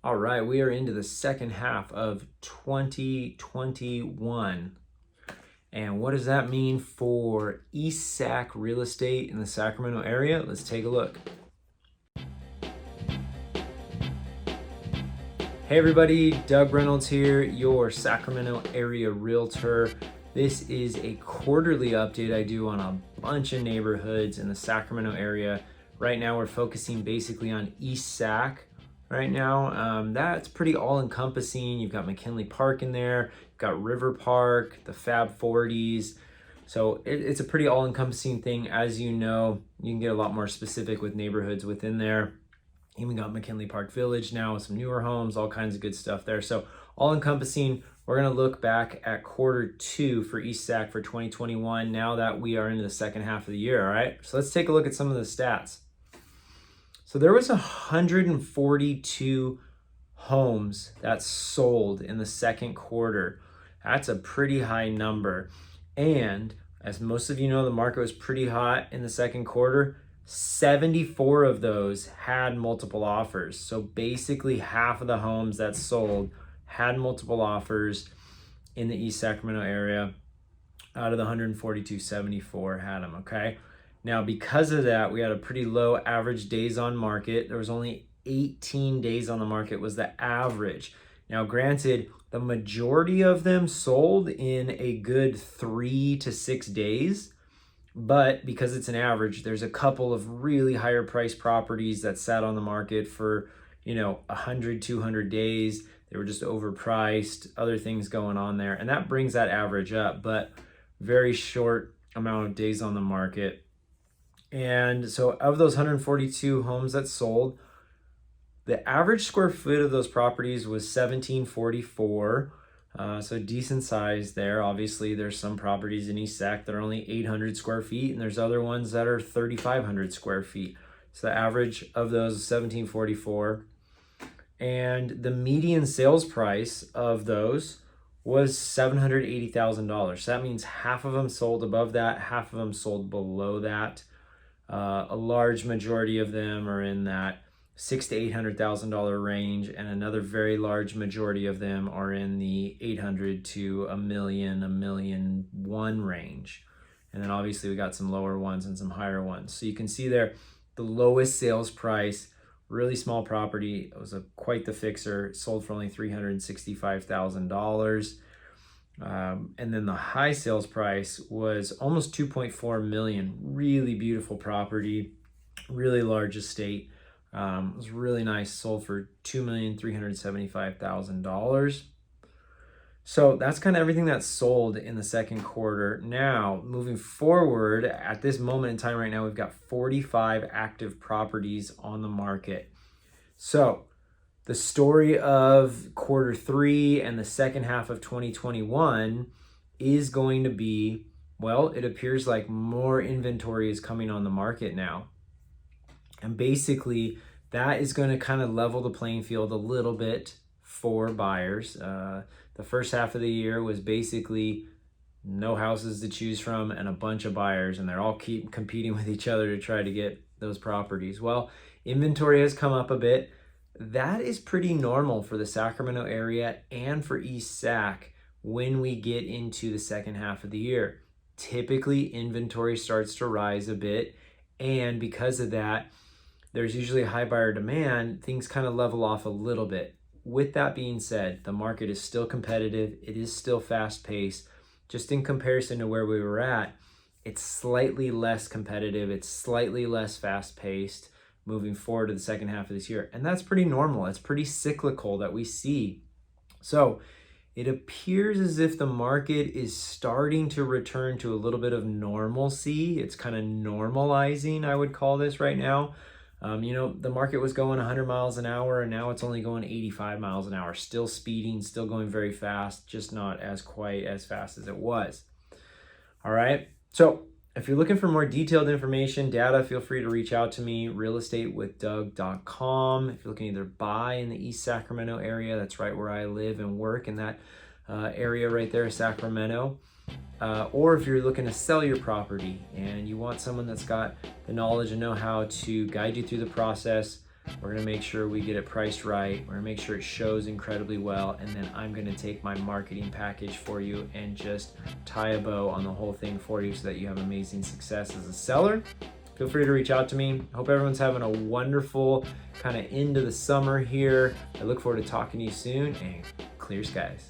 All right, we are into the second half of 2021. And what does that mean for East Sac real estate in the Sacramento area? Let's take a look. Hey everybody, Doug Reynolds here, your Sacramento area realtor. This is a quarterly update I do on a bunch of neighborhoods in the Sacramento area. Right now we're focusing basically on East Sac. Right now, that's pretty all-encompassing. You've got McKinley Park in there, you've got River Park, the Fab 40s. So it's a pretty all-encompassing thing. As you know, you can get a lot more specific with neighborhoods within there. Even got McKinley Park Village now with some newer homes, all kinds of good stuff there. So all-encompassing. We're gonna look back at Q2 for East Sac for 2021 now that we are into the second half of the year, all right? So let's take a look at some of the stats. So there was 142 homes that sold in the second quarter. That's a pretty high number. And as most of you know, the market was pretty hot in the second quarter. 74 of those had multiple offers. So basically half of the homes that sold had multiple offers in the East Sacramento area. Out of the 142, 74 had them, okay? Now, because of that, we had a pretty low average days on market. There was only 18 days on the market was the average. Now, granted, the majority of them sold in a good 3 to 6 days, but because it's an average, there's a couple of really higher priced properties that sat on the market for, 100, 200 days. They were just overpriced, other things going on there. And that brings that average up, but very short amount of days on the market. And so of those 142 homes that sold, the average square foot of those properties was 1744. So decent size there. Obviously, there's some properties in East Sac that are only 800 square feet, and there's other ones that are 3,500 square feet. So the average of those is 1744. And the median sales price of those was $780,000. So that means half of them sold above that, half of them sold below that. A large majority of them are in that $600,000 to $800,000 range, and another very large majority of them are in the 800 to $1 million range. And then obviously we got some lower ones and some higher ones. So you can see there, the lowest sales price, really small property. It was quite the fixer. It sold for only $365,000. And then the high sales price was almost $2.4 million. Really beautiful property, really large estate. It was really nice. Sold for $2,375,000. So that's kind of everything that sold in the second quarter. Now, moving forward, at this moment in time right now, we've got 45 active properties on the market. So the story of Q3 and the second half of 2021 is going to be, well, it appears like more inventory is coming on the market now. And basically, that is going to kind of level the playing field a little bit for buyers. The first half of the year was basically no houses to choose from and a bunch of buyers, and they're all keep competing with each other to try to get those properties. Well, inventory has come up a bit. That is pretty normal for the Sacramento area and for East Sac when we get into the second half of the year. Typically, inventory starts to rise a bit, and because of that, there's usually a high buyer demand. Things kind of level off a little bit. With that being said, the market is still competitive. It is still fast-paced. Just in comparison to where we were at, it's slightly less competitive. It's slightly less fast-paced moving forward to the second half of this year. And that's pretty normal. It's pretty cyclical that we see. So it appears as if the market is starting to return to a little bit of normalcy. It's kind of normalizing, I would call this right now. The market was going 100 miles an hour, and now it's only going 85 miles an hour. Still speeding, still going very fast, just not as quite as fast as it was. All right. So if you're looking for more detailed information, data, feel free to reach out to me, realestatewithdoug.com. If you're looking to either buy in the East Sacramento area, that's right where I live and work in that area right there, Sacramento. Or if you're looking to sell your property and you want someone that's got the knowledge and know-how to guide you through the process, We're gonna make sure we get it priced right. We're gonna make sure it shows incredibly well. And then I'm gonna take my marketing package for you and just tie a bow on the whole thing for you so that you have amazing success as a seller. Feel free to reach out to me. Hope everyone's having a wonderful kind of end of the summer here. I look forward to talking to you soon, and clear skies.